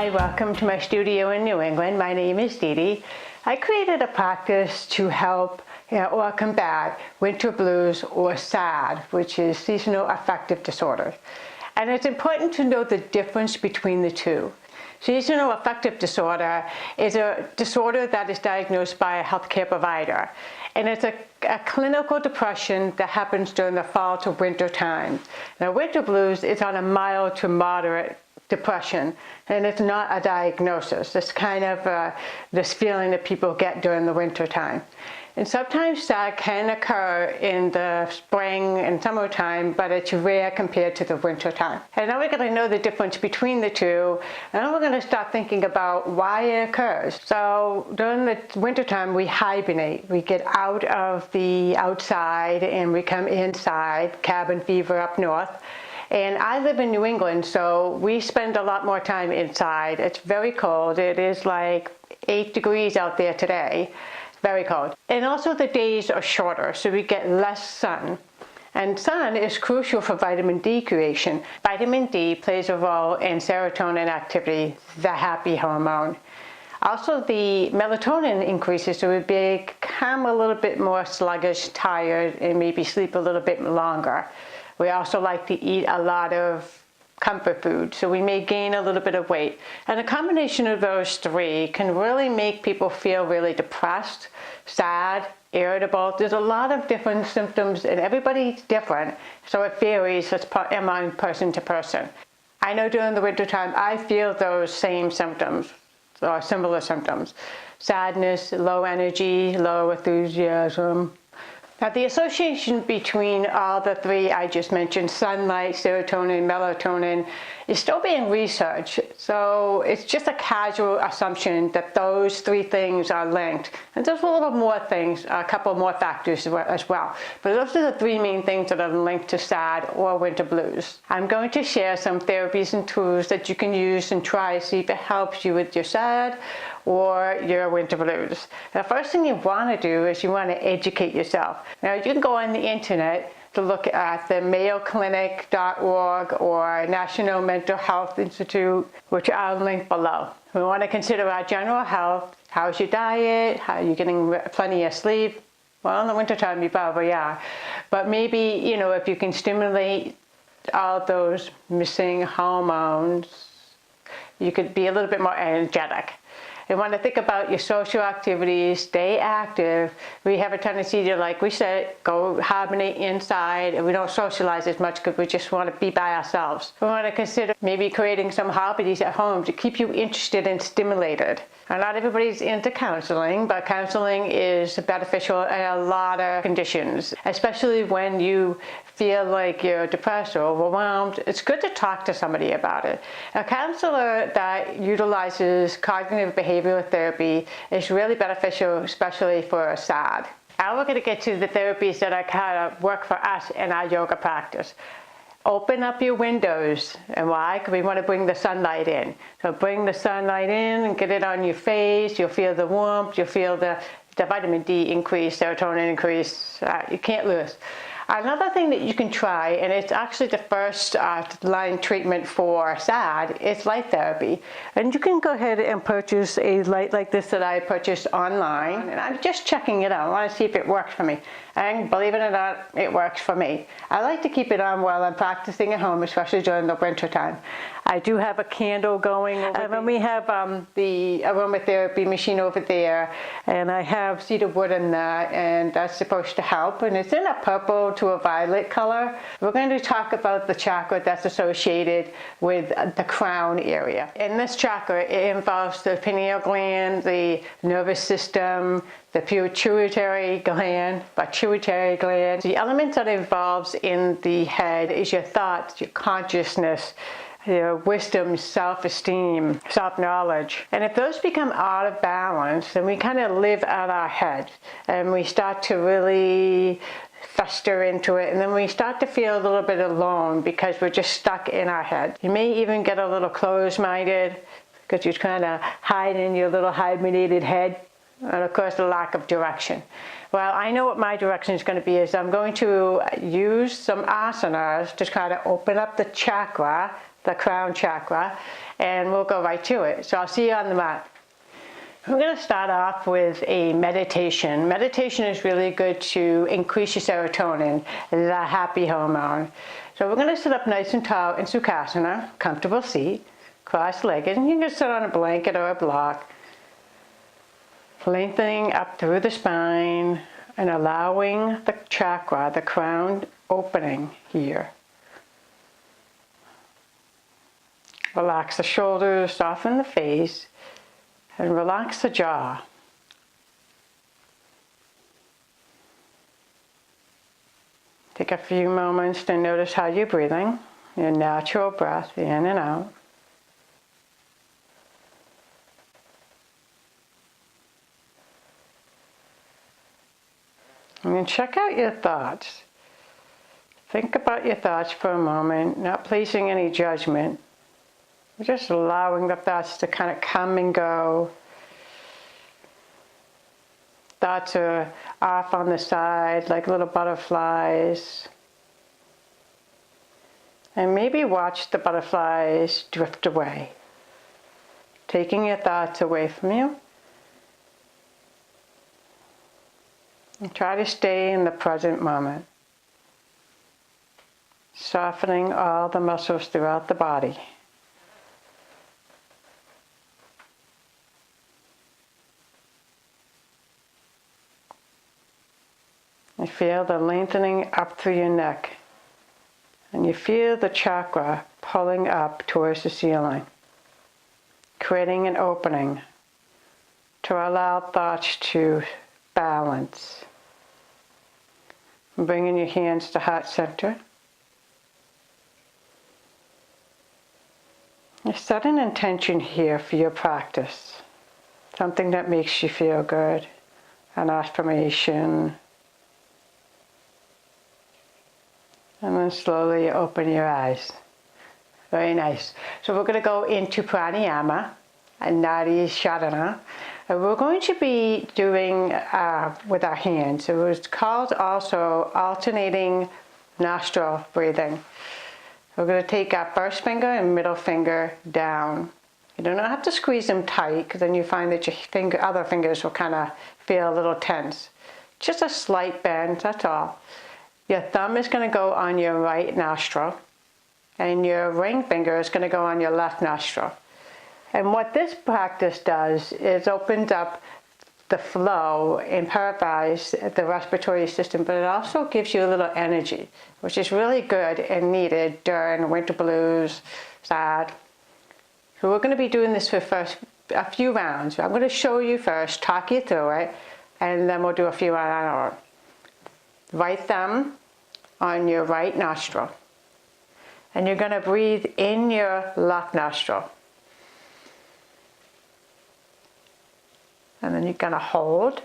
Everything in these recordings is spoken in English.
Hi, welcome to my studio in New England. My name is Dee Dee. I created a practice to help or combat winter blues or SAD, which is seasonal affective disorder. And it's important to know the difference between the two. Seasonal affective disorder is a disorder that is diagnosed by a healthcare provider. And it's a clinical depression that happens during the fall to winter time. Now, winter blues is on a mild to moderate depression, and it's not a diagnosis. It's kind of this feeling that people get during the winter time. And sometimes SAD can occur in the spring and summertime, but it's rare compared to the winter time. And now we're going to know the difference between the two, and then we're going to start thinking about why it occurs. So during the winter time, we hibernate. We get out of the outside and we come inside, cabin fever up north. And I live in New England, so we spend a lot more time inside. It's very cold. It is like 8 degrees out there today. Very cold. And also the days are shorter, so we get less sun. And sun is crucial for vitamin D creation. Vitamin D plays a role in serotonin activity, the happy hormone. Also, the melatonin increases, so we become a little bit more sluggish, tired, and maybe sleep a little bit longer. We also like to eat a lot of comfort food, so we may gain a little bit of weight. And a combination of those three can really make people feel really depressed, sad, irritable. There's a lot of different symptoms, and everybody's different, so it varies among person to person. I know during the winter time, I feel those same symptoms, or similar symptoms. Sadness, low energy, low enthusiasm. Now, the association between all the three I just mentioned, sunlight, serotonin, melatonin, is still being researched. So it's just a casual assumption that those three things are linked. And there's a little more things, a couple more factors as well. But those are the three main things that are linked to SAD or winter blues. I'm going to share some therapies and tools that you can use and try to see if it helps you with your SAD or your winter blues. The first thing you want to do is you want to educate yourself. Now, you can go on the internet to look at the mayoclinic.org or National Mental Health Institute, which I'll link below. We want to consider our general health. How's your diet? Are you getting plenty of sleep? Well, in the wintertime, you probably are. But maybe, if you can stimulate all those missing hormones, you could be a little bit more energetic. You want to think about your social activities, stay active. We have a tendency to, like we said, go hibernate inside, and we don't socialize as much because we just want to be by ourselves. We want to consider maybe creating some hobbies at home to keep you interested and stimulated. Now, not everybody's into counseling, but counseling is beneficial in a lot of conditions, especially when you feel like you're depressed or overwhelmed. It's good to talk to somebody about it. A counselor that utilizes cognitive behavioral therapy is really beneficial, especially for SAD. Now we're going to get to the therapies that are kind of work for us in our yoga practice. Open up your windows. And why? Because we want to bring the sunlight in. So bring the sunlight in and get it on your face. You'll feel the warmth. You'll feel the vitamin D increase, serotonin increase. You can't lose. Another thing that you can try, and it's actually the first line treatment for SAD, is light therapy. And you can go ahead and purchase a light like this that I purchased online. And I'm just checking it out. I want to see if it works for me. And believe it or not, it works for me. I like to keep it on while I'm practicing at home, especially during the winter time. I do have a candle going over there. And we have the aromatherapy machine over there, and I have cedar wood in that, and that's supposed to help. And it's in a purple to a violet color. We're going to talk about the chakra that's associated with the crown area. In this chakra, it involves the pineal gland, the nervous system, the pituitary gland. The element that involves in the head is your thoughts, your consciousness, your wisdom, self-esteem, self-knowledge. And if those become out of balance, then we kind of live out our head, and we start to really fester into it, and then we start to feel a little bit alone because we're just stuck in our head. You may even get a little closed-minded because you're kind of hide in your little hibernated head, and of course the lack of direction. Well, I know what my direction is going to be is I'm going to use some asanas to try to open up the chakra, the crown chakra, and we'll go right to it. So I'll see you on the mat. We're going to start off with a meditation. Meditation is really good to increase your serotonin, the happy hormone. So we're going to sit up nice and tall in Sukhasana, comfortable seat, cross-legged, and you can sit on a blanket or a block, lengthening up through the spine and allowing the chakra, the crown, opening here. Relax the shoulders, soften the face, and relax the jaw. Take a few moments to notice how you're breathing, your natural breath in and out. And then check out your thoughts. Think about your thoughts for a moment, not placing any judgment. Just allowing the thoughts to kind of come and go. Thoughts are off on the side like little butterflies. And maybe watch the butterflies drift away, taking your thoughts away from you. And try to stay in the present moment, softening all the muscles throughout the body. You feel the lengthening up through your neck, and you feel the chakra pulling up towards the ceiling, creating an opening to allow thoughts to balance. Bringing your hands to heart center. You set an intention here for your practice, something that makes you feel good, an affirmation. And then slowly open your eyes. Very nice. So we're going to go into Pranayama and Nadi Shodhana. And we're going to be doing with our hands. So it's called also alternating nostril breathing. We're going to take our first finger and middle finger down. You do not have to squeeze them tight, because then you find that your other fingers will kind of feel a little tense. Just a slight bend, that's all. Your thumb is going to go on your right nostril, and your ring finger is going to go on your left nostril. And what this practice does is opens up the flow and purifies the respiratory system, but it also gives you a little energy, which is really good and needed during winter blues, sad. So we're going to be doing this for a few rounds. I'm going to show you first, talk you through it, and then we'll do a few rounds on our own. Right thumb on your right nostril. And you're going to breathe in your left nostril. And then you're going to hold.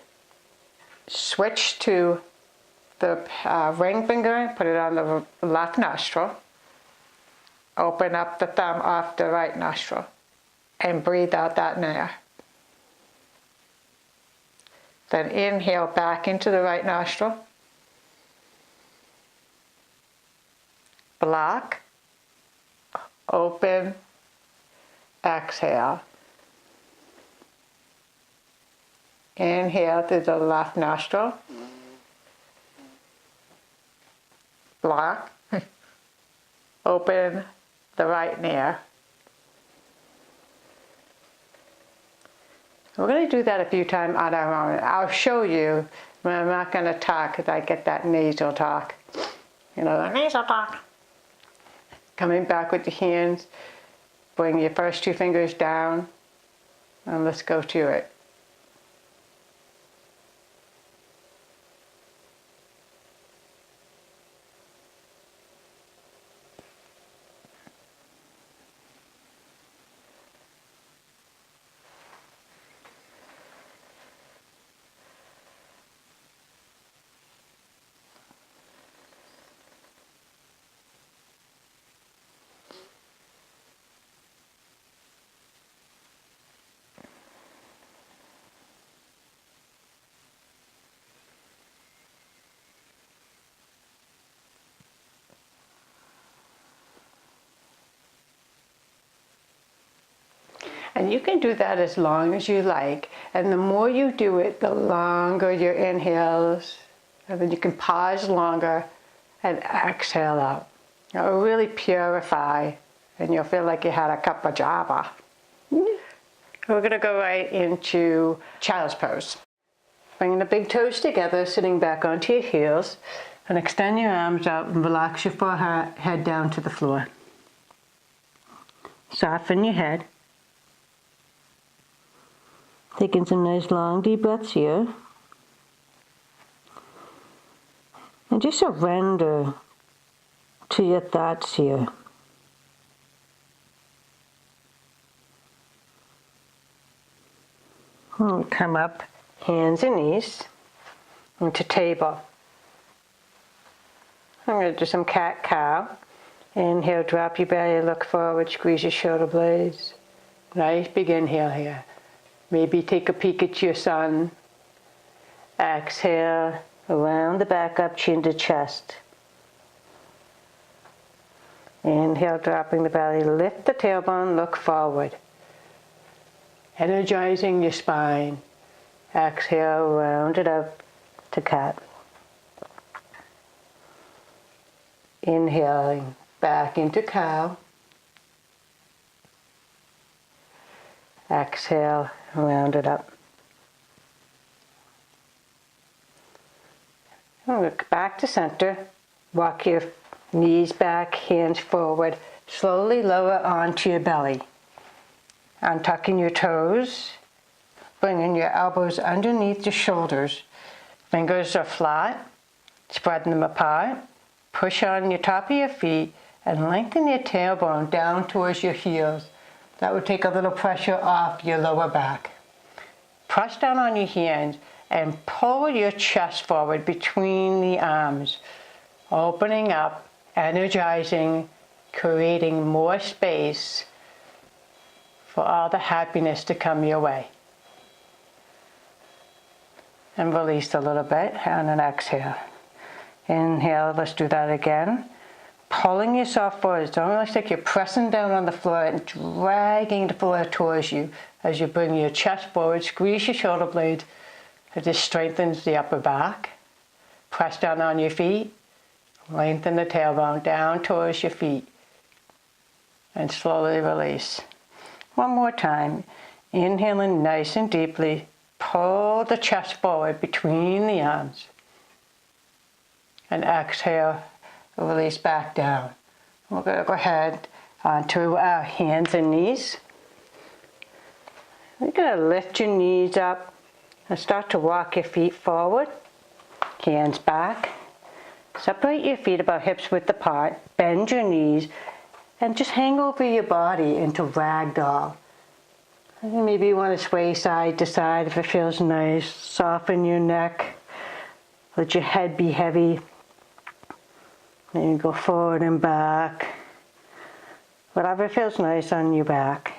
Switch to the ring finger, put it on the left nostril. Open up the thumb off the right nostril. And breathe out that air. Then inhale back into the right nostril. Block, open, exhale. Inhale through the left nostril. Block, open the right ear. We're going to do that a few times on our own. I'll show you, but I'm not going to talk because I get that nasal talk. You know, the nasal talk. Coming back with your hands, bring your first two fingers down, and let's go to it. And you can do that as long as you like. And the more you do it, the longer your inhales. And then you can pause longer and exhale out. It'll really purify, and you'll feel like you had a cup of java. We're going to go right into child's pose. Bringing the big toes together, sitting back onto your heels, and extend your arms out and relax your forehead down to the floor. Soften your head. Taking some nice long deep breaths here. And just surrender to your thoughts here. And come up, hands and knees, into table. I'm going to do some cat-cow. Inhale, drop your belly, look forward, squeeze your shoulder blades. Nice big inhale here. Maybe take a peek at your sun. Exhale, around the back up, chin to chest. Inhale, dropping the belly, lift the tailbone, look forward. Energizing your spine. Exhale, round it up to cat. Inhaling back into cow. Exhale, round it up. Look back to center. Walk your knees back, hands forward. Slowly lower onto your belly. Untucking your toes. Bringing your elbows underneath your shoulders. Fingers are flat. Spreading them apart. Push on your top of your feet and lengthen your tailbone down towards your heels. That would take a little pressure off your lower back. Press down on your hands and pull your chest forward between the arms, opening up, energizing, creating more space for all the happiness to come your way. And release a little bit on an exhale. Inhale, let's do that again. Pulling yourself forward. It's almost like you're pressing down on the floor and dragging the floor towards you as you bring your chest forward. Squeeze your shoulder blades. It just strengthens the upper back. Press down on your feet. Lengthen the tailbone down towards your feet. And slowly release. One more time. Inhaling nice and deeply. Pull the chest forward between the arms. And exhale, release back down. We're going to go ahead onto our hands and knees. You're going to lift your knees up and start to walk your feet forward. Hands back. Separate your feet about hips width apart. Bend your knees and just hang over your body into ragdoll. Maybe you want to sway side to side if it feels nice. Soften your neck. Let your head be heavy. And you go forward and back. Whatever feels nice on your back.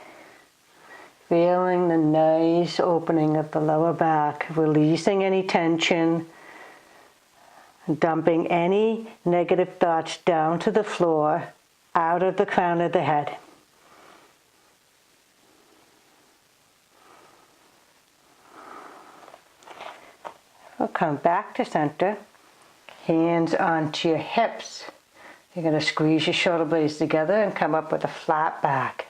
Feeling the nice opening of the lower back. Releasing any tension. Dumping any negative thoughts down to the floor, out of the crown of the head. We'll come back to center. Hands onto your hips. You're going to squeeze your shoulder blades together and come up with a flat back.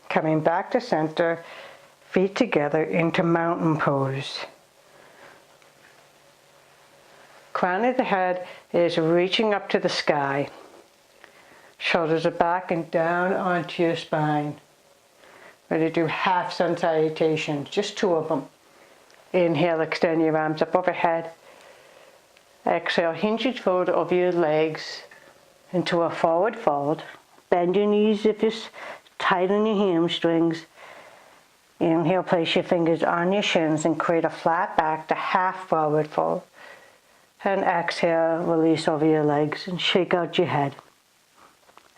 Coming back to center, feet together into mountain pose. Crown of the head is reaching up to the sky. Shoulders are back and down onto your spine. We're going to do half sun salutations, just 2 of them. Inhale, extend your arms up overhead. Exhale, hinge your foot over your legs into a forward fold. Bend your knees if you're tight on your hamstrings. Inhale, place your fingers on your shins and create a flat back to half forward fold. And exhale, release over your legs and shake out your head.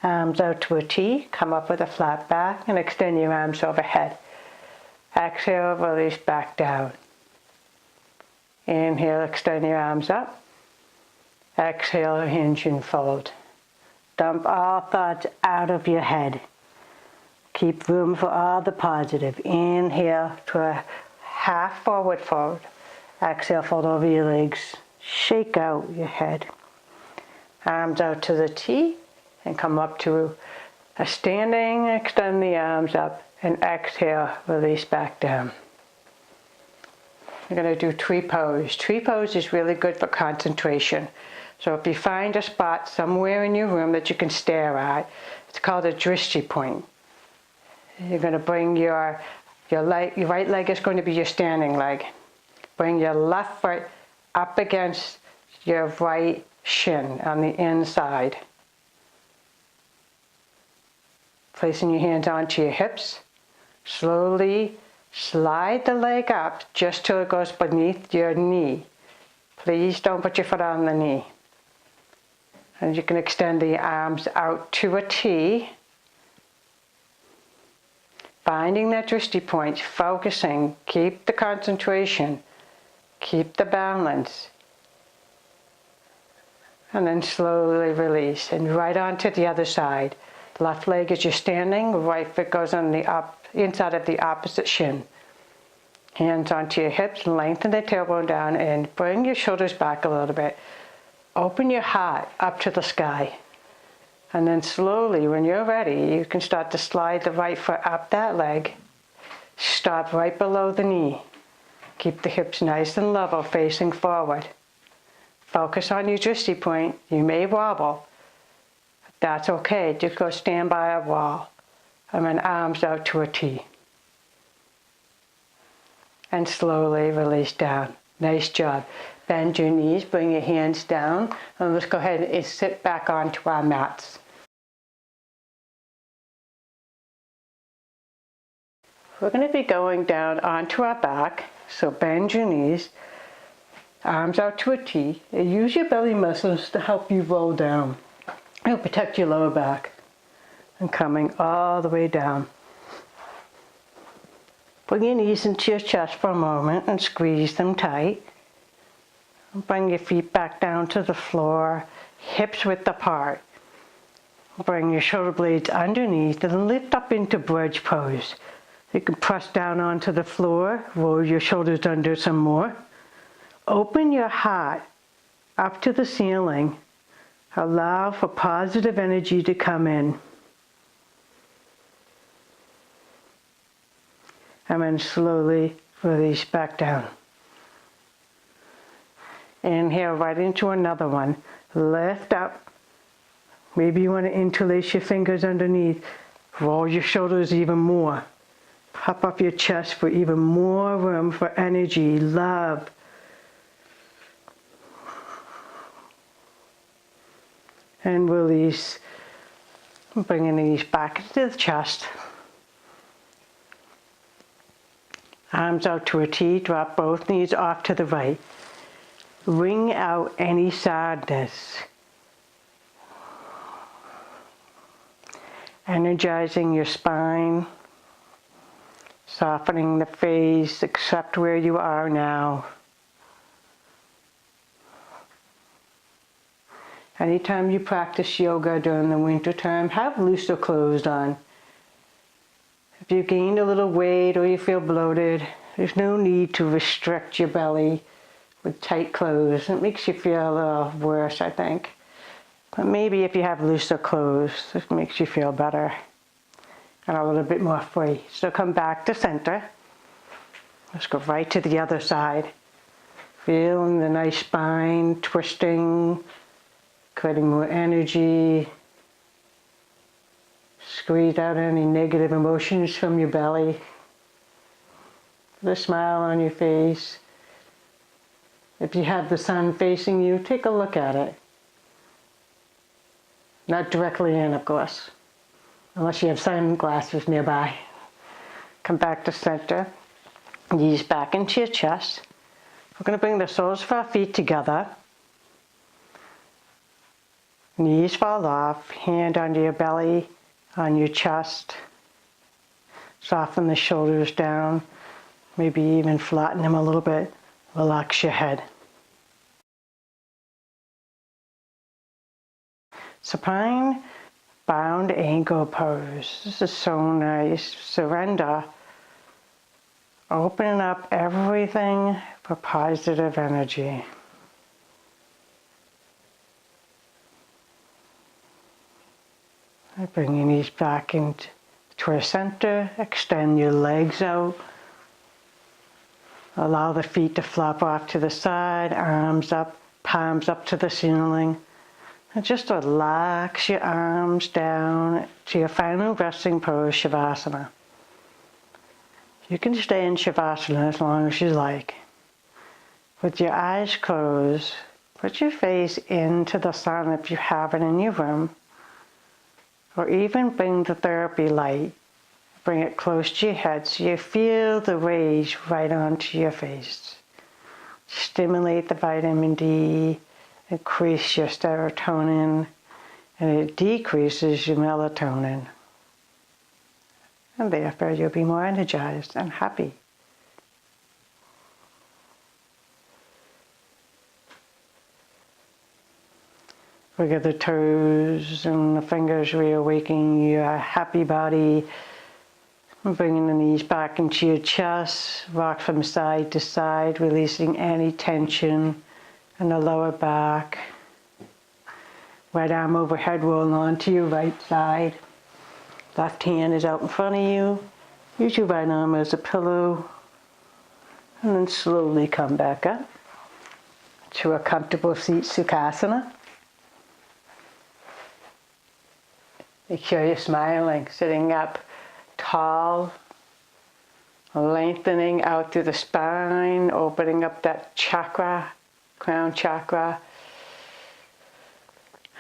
Arms out to a T, come up with a flat back and extend your arms overhead. Exhale, release back down. Inhale, extend your arms up. Exhale, hinge and fold. Dump all thoughts out of your head. Keep room for all the positive. Inhale to a half forward fold. Exhale, fold over your legs. Shake out your head. Arms out to the T and come up to a standing. Extend the arms up and exhale, release back down. We're going to do tree pose. Tree pose is really good for concentration. So if you find a spot somewhere in your room that you can stare at, it's called a drishti point. You're going to bring your right leg is going to be your standing leg. Bring your left foot up against your right shin on the inside. Placing your hands onto your hips. Slowly slide the leg up just till it goes beneath your knee. Please don't put your foot on the knee. And you can extend the arms out to a T. Finding that drishti point, focusing, keep the concentration, keep the balance. And then slowly release. And right onto the other side. Left leg is your standing, right foot goes on the inside of the opposite shin. Hands onto your hips, lengthen the tailbone down and bring your shoulders back a little bit. Open your heart up to the sky. And then slowly, when you're ready, you can start to slide the right foot up that leg. Stop right below the knee. Keep the hips nice and level, facing forward. Focus on your drishti point. You may wobble. That's okay. Just go stand by a wall. And then arms out to a T. And slowly release down. Nice job. Bend your knees, bring your hands down, and let's go ahead and sit back onto our mats. We're going to be going down onto our back, so bend your knees, arms out to a T, and use your belly muscles to help you roll down. It'll protect your lower back. And coming all the way down. Bring your knees into your chest for a moment and squeeze them tight. Bring your feet back down to the floor, hips width apart. Bring your shoulder blades underneath and lift up into bridge pose. You can press down onto the floor, roll your shoulders under some more. Open your heart up to the ceiling. Allow for positive energy to come in. And then slowly release back down. Inhale right into another one. Lift up. Maybe you want to interlace your fingers underneath. Roll your shoulders even more. Pop up your chest for even more room for energy, love. And release. Bringing the knees back into the chest. Arms out to a T. Drop both knees off to the right. Wring out any sadness. Energizing your spine. Softening the face. Accept where you are now. Anytime you practice yoga during the winter time, have looser clothes on. If you gained a little weight or you feel bloated, there's no need to restrict your belly with tight clothes. It makes you feel a little worse, I think. But maybe if you have looser clothes, it makes you feel better and a little bit more free. So come back to center. Let's go right to the other side. Feeling the nice spine twisting, creating more energy. Squeeze out any negative emotions from your belly. Put a smile on your face. If you have the sun facing you, take a look at it. Not directly in, of course, unless you have sunglasses nearby. Come back to center. Knees back into your chest. We're going to bring the soles of our feet together. Knees fall off, hand under your belly, on your chest. Soften the shoulders down, maybe even flatten them a little bit. Relax your head. supine bound ankle pose. This is so nice. Surrender. Opening up everything for positive energy. Bring your knees back into our center. Extend your legs out. Allow the feet to flop off to the side, arms up, palms up to the ceiling. And just relax your arms down to your final resting pose, Shavasana. You can stay in Shavasana as long as you like. With your eyes closed, put your face into the sun if you have it in your room. Or even bring the therapy light. Bring it close to your head so you feel the rays right onto your face. Stimulate the vitamin D, increase your serotonin, and it decreases your melatonin. And therefore you'll be more energized and happy. Wiggle the toes and the fingers, reawakening your happy body. Bringing the knees back into your chest. Rock from side to side, releasing any tension in the lower back. Right arm overhead, roll onto your right side. Left hand is out in front of you. Use your right arm as a pillow. And then slowly come back up to a comfortable seat, Sukhasana. Make sure you're smiling, sitting up tall, lengthening out through the spine, opening up that chakra, crown chakra.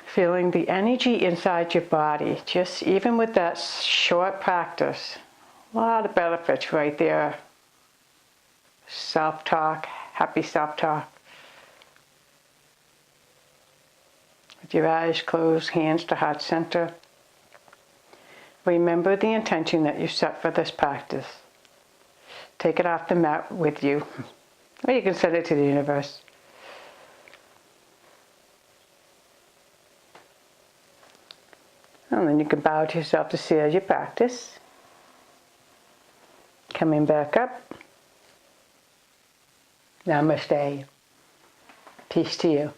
Feeling the energy inside your body, just even with that short practice. A lot of benefits right there. Self-talk, happy self-talk. With your eyes closed, hands to heart center. Remember the intention that you set for this practice. Take it off the mat with you, or you can send it to the universe. And then you can bow to yourself to seal your practice. Coming back up. Namaste. Peace to you.